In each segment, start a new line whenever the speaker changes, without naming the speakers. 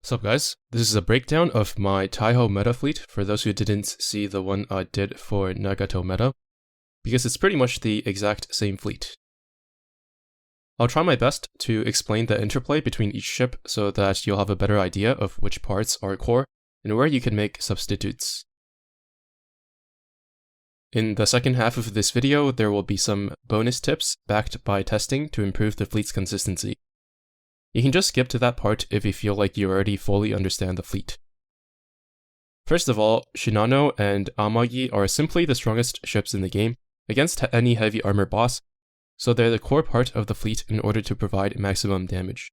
What's up guys, this is a breakdown of my Taihou meta fleet for those who didn't see the one I did for Nagato meta, because it's pretty much the exact same fleet. I'll try my best to explain the interplay between each ship so that you'll have a better idea of which parts are core and where you can make substitutes. In the second half of this video, there will be some bonus tips backed by testing to improve the fleet's consistency. You can just skip to that part if you feel like you already fully understand the fleet. First of all, Shinano and Amagi are simply the strongest ships in the game against any heavy armor boss, so they're the core part of the fleet in order to provide maximum damage.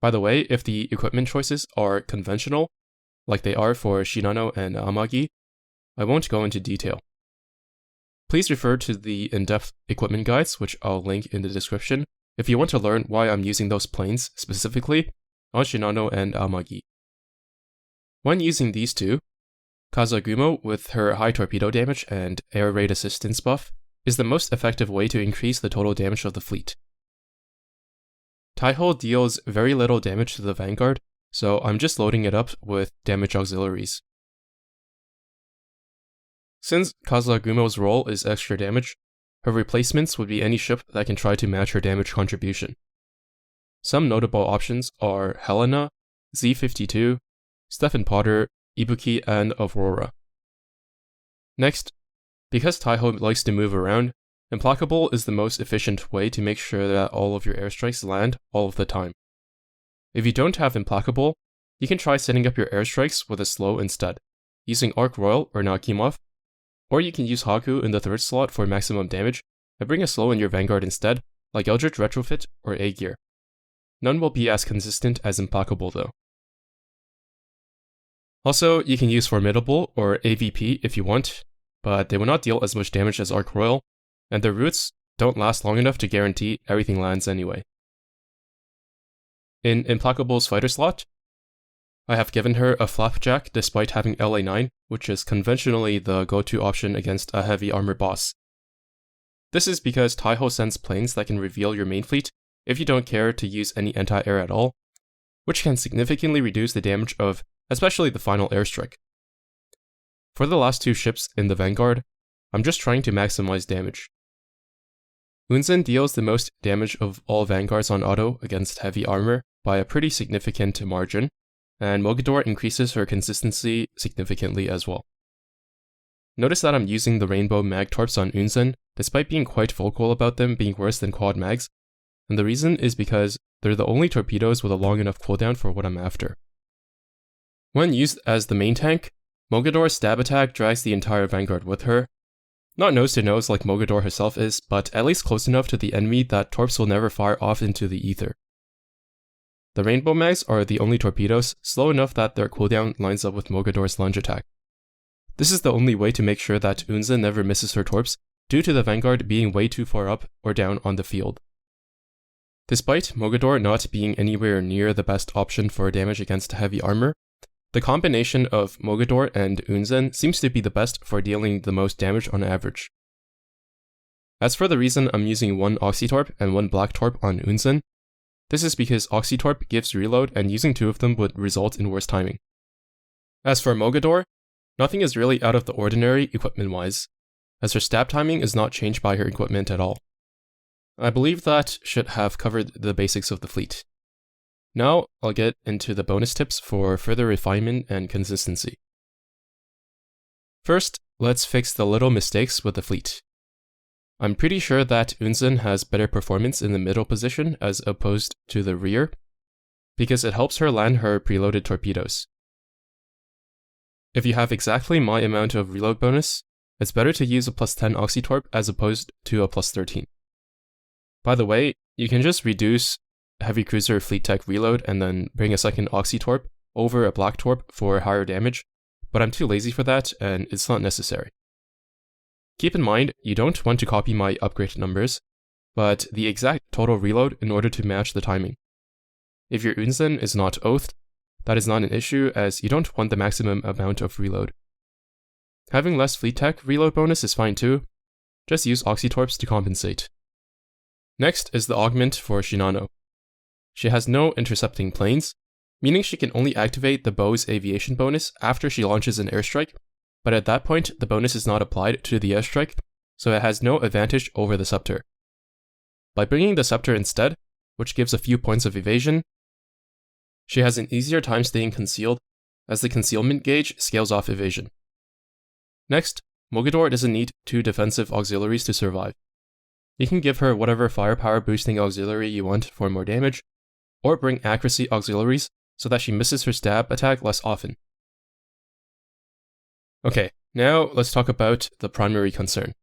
By the way, if the equipment choices are conventional, like they are for Shinano and Amagi, I won't go into detail. Please refer to the in-depth equipment guides, which I'll link in the description, if you want to learn why I'm using those planes specifically on Shinano and Amagi. When using these two, Kazagumo with her high torpedo damage and air raid assistance buff is the most effective way to increase the total damage of the fleet. Taihou deals very little damage to the Vanguard, so I'm just loading it up with damage auxiliaries. Since Kazagumo's role is extra damage, her replacements would be any ship that can try to match her damage contribution. Some notable options are Helena, Z-52, Stephen Potter, Ibuki, and Aurora. Next, because Taihou likes to move around, Implacable is the most efficient way to make sure that all of your airstrikes land all of the time. If you don't have Implacable, you can try setting up your airstrikes with a slow instead, using Arc Royal or Nakimov, or you can use Haku in the third slot for maximum damage and bring a slow in your Vanguard instead, like Eldritch Retrofit or A-Gear. None will be as consistent as Implacable though. Also, you can use Formidable or AVP if you want, but they will not deal as much damage as Arc Royal, and their routes don't last long enough to guarantee everything lands anyway. In Implacable's fighter slot, I have given her a Flapjack despite having LA9, which is conventionally the go-to option against a heavy armor boss. This is because Taihou sends planes that can reveal your main fleet if you don't care to use any anti-air at all, which can significantly reduce the damage of especially the final airstrike. For the last two ships in the Vanguard, I'm just trying to maximize damage. Unzen deals the most damage of all Vanguards on auto against heavy armor by a pretty significant margin, and Mogador increases her consistency significantly as well. Notice that I'm using the Rainbow Mag Torps on Unzen, despite being quite vocal about them being worse than quad mags, and the reason is because they're the only torpedoes with a long enough cooldown for what I'm after. When used as the main tank, Mogador's stab attack drags the entire Vanguard with her. Not nose to nose like Mogador herself is, but at least close enough to the enemy that torps will never fire off into the ether. The Rainbow Mags are the only torpedoes slow enough that their cooldown lines up with Mogador's lunge attack. This is the only way to make sure that Unzen never misses her torps due to the Vanguard being way too far up or down on the field. Despite Mogador not being anywhere near the best option for damage against heavy armor, the combination of Mogador and Unzen seems to be the best for dealing the most damage on average. As for the reason I'm using one Oxytorp and one Black Torp on Unzen, this is because Oxytorp gives reload and using two of them would result in worse timing. As for Mogador, nothing is really out of the ordinary equipment-wise, as her stab timing is not changed by her equipment at all. I believe that should have covered the basics of the fleet. Now I'll get into the bonus tips for further refinement and consistency. First, let's fix the little mistakes with the fleet. I'm pretty sure that Unzen has better performance in the middle position as opposed to the rear, because it helps her land her preloaded torpedoes. If you have exactly my amount of reload bonus, it's better to use a +10 Oxytorp as opposed to a +13. By the way, you can just reduce Heavy Cruiser Fleet Tech reload and then bring a second Oxytorp over a Black Torp for higher damage, but I'm too lazy for that and it's not necessary. Keep in mind, you don't want to copy my upgrade numbers, but the exact total reload in order to match the timing. If your Unzen is not oathed, that is not an issue as you don't want the maximum amount of reload. Having less Fleet Tech reload bonus is fine too, just use Oxytorps to compensate. Next is the augment for Shinano. She has no intercepting planes, meaning she can only activate the bow's aviation bonus after she launches an airstrike, but at that point the bonus is not applied to the airstrike, so it has no advantage over the scepter. By bringing the scepter instead, which gives a few points of evasion, she has an easier time staying concealed, as the concealment gauge scales off evasion. Next, Mogador doesn't need 2 defensive auxiliaries to survive. You can give her whatever firepower boosting auxiliary you want for more damage, or bring accuracy auxiliaries so that she misses her stab attack less often. Okay, now let's talk about the primary concern.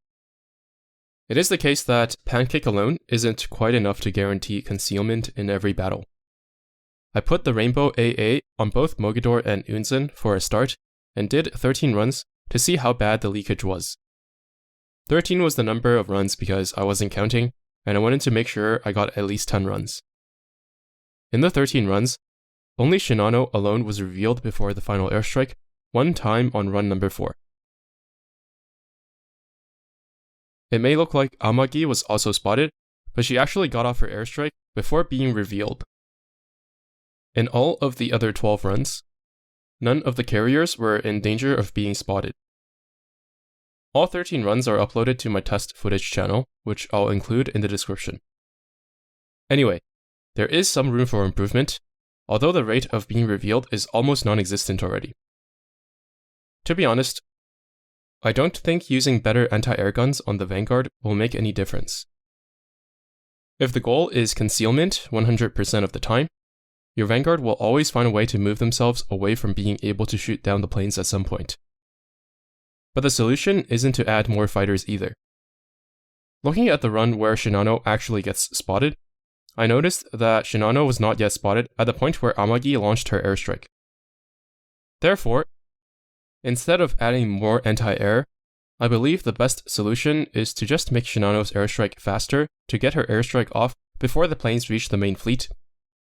It is the case that Pancake alone isn't quite enough to guarantee concealment in every battle. I put the Rainbow AA on both Mogador and Unzen for a start, and did 13 runs to see how bad the leakage was. 13 was the number of runs because I wasn't counting, and I wanted to make sure I got at least 10 runs. In the 13 runs, only Shinano alone was revealed before the final airstrike, one time on run number 4. It may look like Amagi was also spotted, but she actually got off her airstrike before being revealed. In all of the other 12 runs, none of the carriers were in danger of being spotted. All 13 runs are uploaded to my test footage channel, which I'll include in the description. Anyway, there is some room for improvement, although the rate of being revealed is almost non-existent already. To be honest, I don't think using better anti-air guns on the Vanguard will make any difference. If the goal is concealment 100% of the time, your Vanguard will always find a way to move themselves away from being able to shoot down the planes at some point. But the solution isn't to add more fighters either. Looking at the run where Shinano actually gets spotted, I noticed that Shinano was not yet spotted at the point where Amagi launched her airstrike. Therefore, instead of adding more anti-air, I believe the best solution is to just make Shinano's airstrike faster to get her airstrike off before the planes reach the main fleet,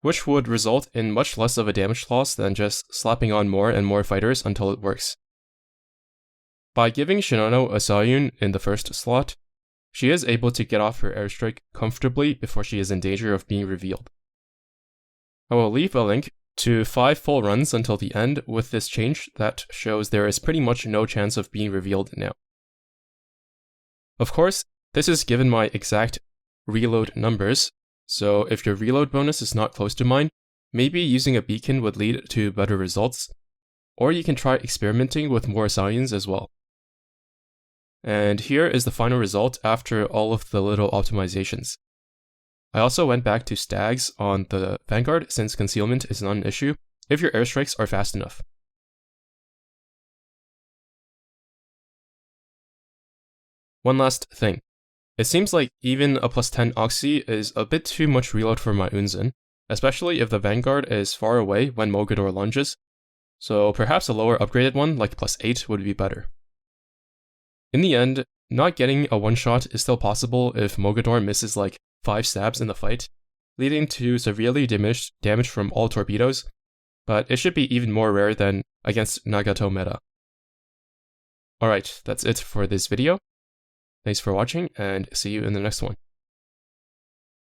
which would result in much less of a damage loss than just slapping on more and more fighters until it works. By giving Shinano a Sayun in the first slot, she is able to get off her airstrike comfortably before she is in danger of being revealed. I will leave a link to 5 full runs until the end with this change that shows there is pretty much no chance of being revealed now. Of course, this is given my exact reload numbers, so if your reload bonus is not close to mine, maybe using a beacon would lead to better results, or you can try experimenting with more Sayuns as well. And here is the final result after all of the little optimizations. I also went back to STAAGs on the Vanguard since concealment is not an issue if your airstrikes are fast enough. One last thing. It seems like even a +10 Oxy is a bit too much reload for my Unzen, especially if the Vanguard is far away when Mogador lunges, so perhaps a lower upgraded one like +8 would be better. In the end, not getting a one-shot is still possible if Mogador misses like 5 stabs in the fight, leading to severely diminished damage from all torpedoes, but it should be even more rare than against Nagato meta. Alright, that's it for this video. Thanks for watching, and see you in the next one.